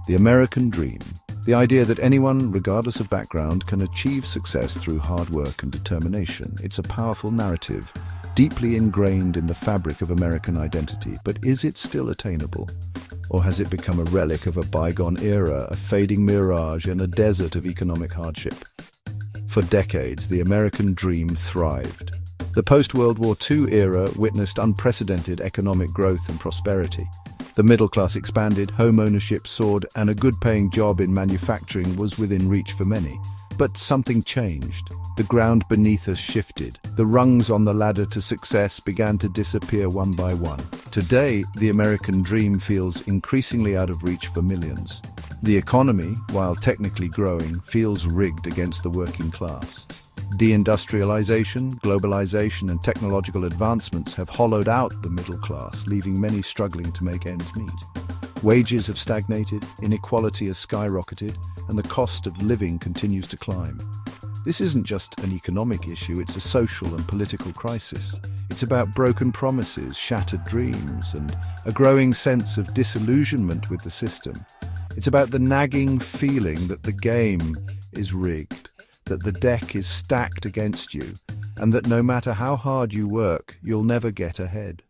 The American dream. The idea that anyone, regardless of background, can achieve success through hard work and determination. It's a powerful narrative, deeply ingrained in the fabric of American identity. But is it still attainable? Or has it become a relic of a bygone era, a fading mirage in a desert of economic hardship? For decades, the American dream thrived. The post-World War II era witnessed unprecedented economic growth and prosperity. The middle class expanded, home ownership soared, and a good-paying job in manufacturing was within reach for many. But something changed. The ground beneath us shifted. The rungs on the ladder to success began to disappear one by one. Today, the American dream feels increasingly out of reach for millions. The economy, while technically growing, feels rigged against the working class. Deindustrialization, globalization, and technological advancements have hollowed out the middle class, leaving many struggling to make ends meet. Wages have stagnated, inequality has skyrocketed, and the cost of living continues to climb. This isn't just an economic issue, it's a social and political crisis. It's about broken promises, shattered dreams, and a growing sense of disillusionment with the system. It's about the nagging feeling that the game is rigged, that the deck is stacked against you, and that no matter how hard you work, you'll never get ahead.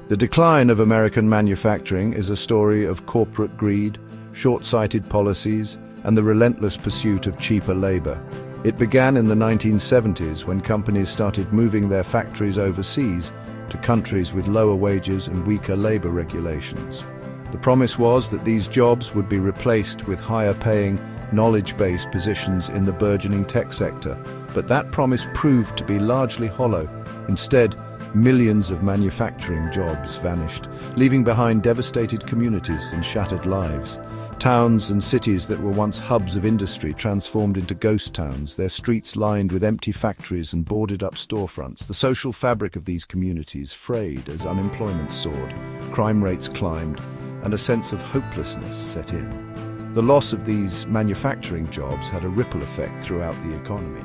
The decline of American manufacturing is a story of corporate greed, short-sighted policies, and the relentless pursuit of cheaper labor. It began in the 1970s when companies started moving their factories overseas to countries with lower wages and weaker labor regulations. The promise was that these jobs would be replaced with higher-paying, knowledge-based positions in the burgeoning tech sector. But that promise proved to be largely hollow. Instead, millions of manufacturing jobs vanished, leaving behind devastated communities and shattered lives. Towns and cities that were once hubs of industry transformed into ghost towns, their streets lined with empty factories and boarded-up storefronts. The social fabric of these communities frayed as unemployment soared, crime rates climbed, and a sense of hopelessness set in. The loss of these manufacturing jobs had a ripple effect throughout the economy.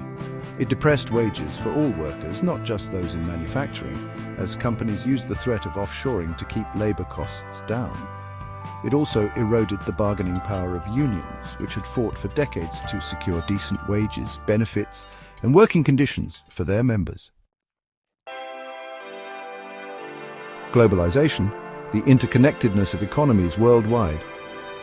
It depressed wages for all workers, not just those in manufacturing, as companies used the threat of offshoring to keep labor costs down. It also eroded the bargaining power of unions, which had fought for decades to secure decent wages, benefits, and working conditions for their members. Globalization, the interconnectedness of economies worldwide,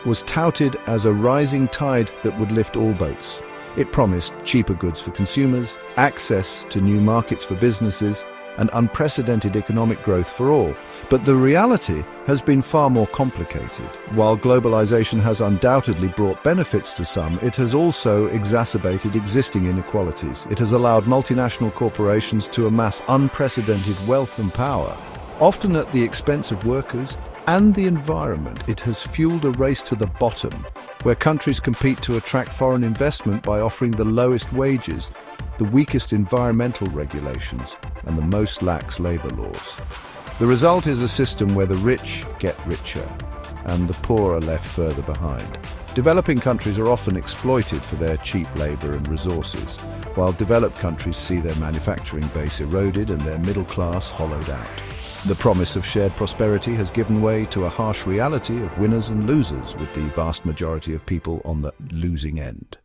was touted as a rising tide that would lift all boats. It promised cheaper goods for consumers, access to new markets for businesses, and unprecedented economic growth for all. But the reality has been far more complicated. While globalization has undoubtedly brought benefits to some, it has also exacerbated existing inequalities. It has allowed multinational corporations to amass unprecedented wealth and power, often at the expense of workers and the environment. It has fueled a race to the bottom, where countries compete to attract foreign investment by offering the lowest wages, the weakest environmental regulations, and the most lax labor laws. The result is a system where the rich get richer and the poor are left further behind. Developing countries are often exploited for their cheap labor and resources, while developed countries see their manufacturing base eroded and their middle class hollowed out. The promise of shared prosperity has given way to a harsh reality of winners and losers, with the vast majority of people on the losing end.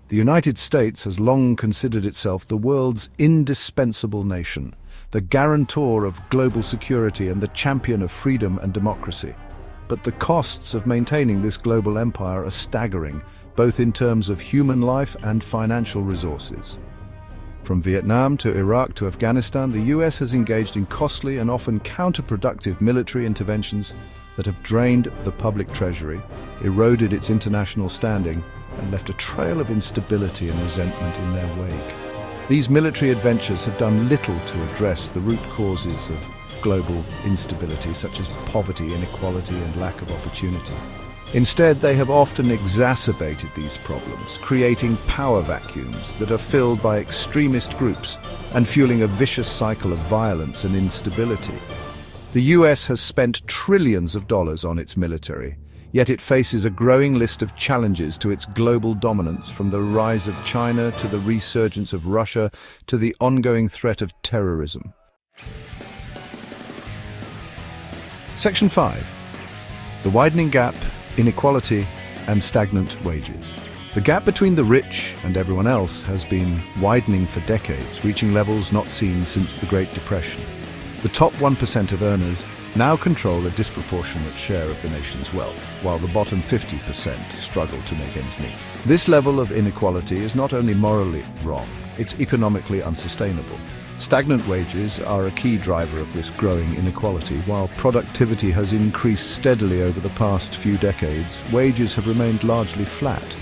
The United States has long considered itself the world's indispensable nation, the guarantor of global security and the champion of freedom and democracy. But the costs of maintaining this global empire are staggering, both in terms of human life and financial resources. From Vietnam to Iraq to Afghanistan, the US has engaged in costly and often counterproductive military interventions that have drained the public treasury, eroded its international standing, and left a trail of instability and resentment in their wake. These military adventures have done little to address the root causes of global instability, such as poverty, inequality, and lack of opportunity. Instead, they have often exacerbated these problems, creating power vacuums that are filled by extremist groups and fueling a vicious cycle of violence and instability. The US has spent trillions of dollars on its military, yet it faces a growing list of challenges to its global dominance, from the rise of China to the resurgence of Russia to the ongoing threat of terrorism. Section 5. The widening gap, inequality, and stagnant wages. The gap between the rich and everyone else has been widening for decades, reaching levels not seen since the Great Depression. The top 1% of earners now control a disproportionate share of the nation's wealth, while the bottom 50% struggle to make ends meet. This level of inequality is not only morally wrong, it's economically unsustainable. Stagnant wages are a key driver of this growing inequality. While productivity has increased steadily over the past few decades, wages have remained largely flat.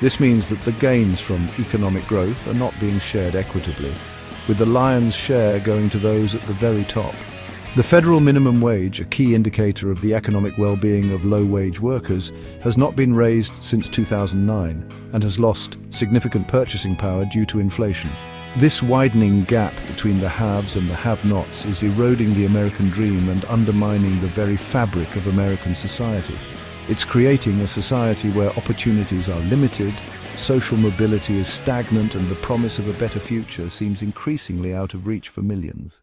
This means that the gains from economic growth are not being shared equitably, with the lion's share going to those at the very top. The federal minimum wage, a key indicator of the economic well-being of low-wage workers, has not been raised since 2009 and has lost significant purchasing power due to inflation. This widening gap between the haves and the have-nots is eroding the American dream and undermining the very fabric of American society. It's creating a society where opportunities are limited, social mobility is stagnant, and the promise of a better future seems increasingly out of reach for millions.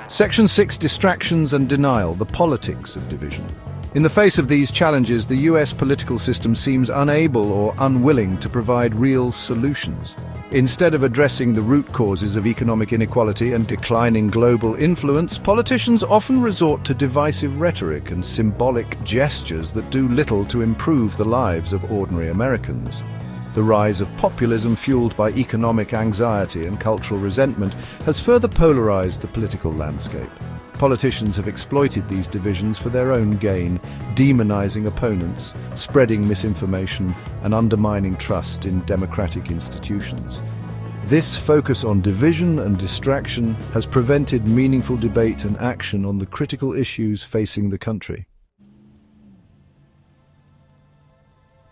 Section 6. Distractions and denial, the politics of division. In the face of these challenges, the US political system seems unable or unwilling to provide real solutions. Instead of addressing the root causes of economic inequality and declining global influence, politicians often resort to divisive rhetoric and symbolic gestures that do little to improve the lives of ordinary Americans. The rise of populism, fueled by economic anxiety and cultural resentment, has further polarized the political landscape. Politicians have exploited these divisions for their own gain, demonizing opponents, spreading misinformation, and undermining trust in democratic institutions. This focus on division and distraction has prevented meaningful debate and action on the critical issues facing the country.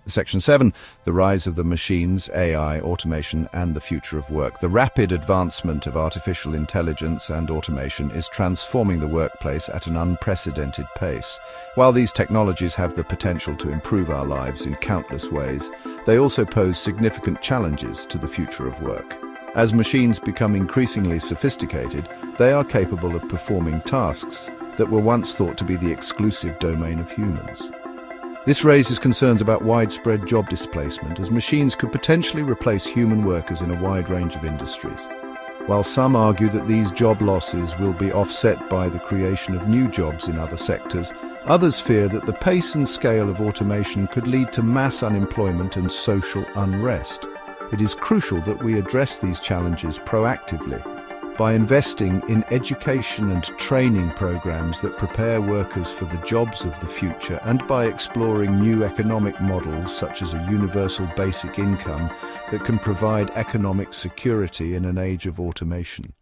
Section 7. The rise of the machines, AI, automation, and the future of work. The rapid advancement of artificial intelligence and automation is transforming the workplace at an unprecedented pace. While these technologies have the potential to improve our lives in countless ways, they also pose significant challenges to the future of work. As machines become increasingly sophisticated, they are capable of performing tasks that were once thought to be the exclusive domain of humans. This raises concerns about widespread job displacement, as machines could potentially replace human workers in a wide range of industries. While some argue that these job losses will be offset by the creation of new jobs in other sectors, others fear that the pace and scale of automation could lead to mass unemployment and social unrest. It is crucial that we address these challenges proactively, by investing in education and training programs that prepare workers for the jobs of the future, and by exploring new economic models such as a universal basic income that can provide economic security in an age of automation.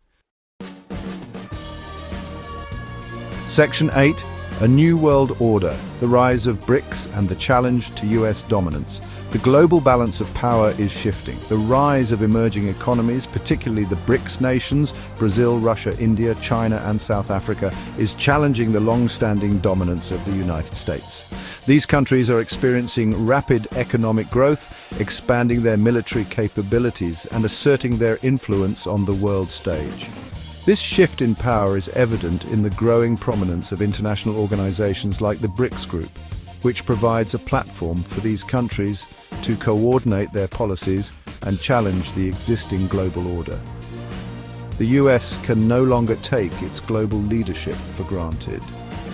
Section 8. A new world order, the rise of BRICS and the challenge to US dominance. The global balance of power is shifting. The rise of emerging economies, particularly the BRICS nations, Brazil, Russia, India, China, and South Africa, is challenging the long-standing dominance of the United States. These countries are experiencing rapid economic growth, expanding their military capabilities, and asserting their influence on the world stage. This shift in power is evident in the growing prominence of international organizations like the BRICS Group, which provides a platform for these countries to coordinate their policies and challenge the existing global order. The US can no longer take its global leadership for granted.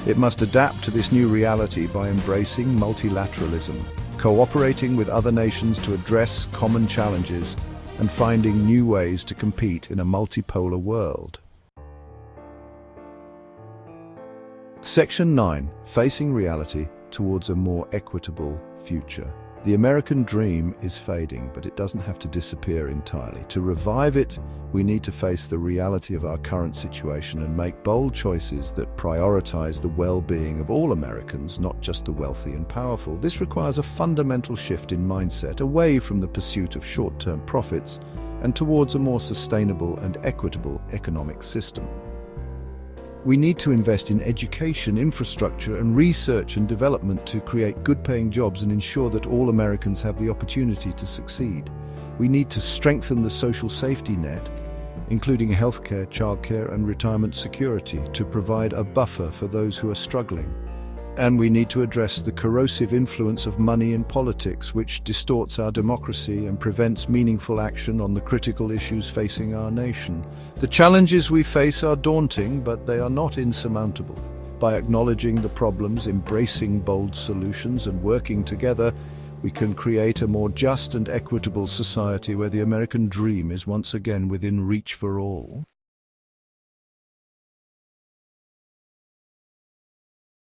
It must adapt to this new reality by embracing multilateralism, cooperating with other nations to address common challenges, and finding new ways to compete in a multipolar world. Section 9. Facing reality towards a more equitable future. The American dream is fading, but it doesn't have to disappear entirely. To revive it, we need to face the reality of our current situation and make bold choices that prioritize the well-being of all Americans, not just the wealthy and powerful. This requires a fundamental shift in mindset, away from the pursuit of short-term profits and towards a more sustainable and equitable economic system. We need to invest in education, infrastructure, and research and development to create good-paying jobs and ensure that all Americans have the opportunity to succeed. We need to strengthen the social safety net, including healthcare, childcare, and retirement security, to provide a buffer for those who are struggling. And we need to address the corrosive influence of money in politics, which distorts our democracy and prevents meaningful action on the critical issues facing our nation. The challenges we face are daunting, but they are not insurmountable. By acknowledging the problems, embracing bold solutions, and working together, we can create a more just and equitable society where the American dream is once again within reach for all.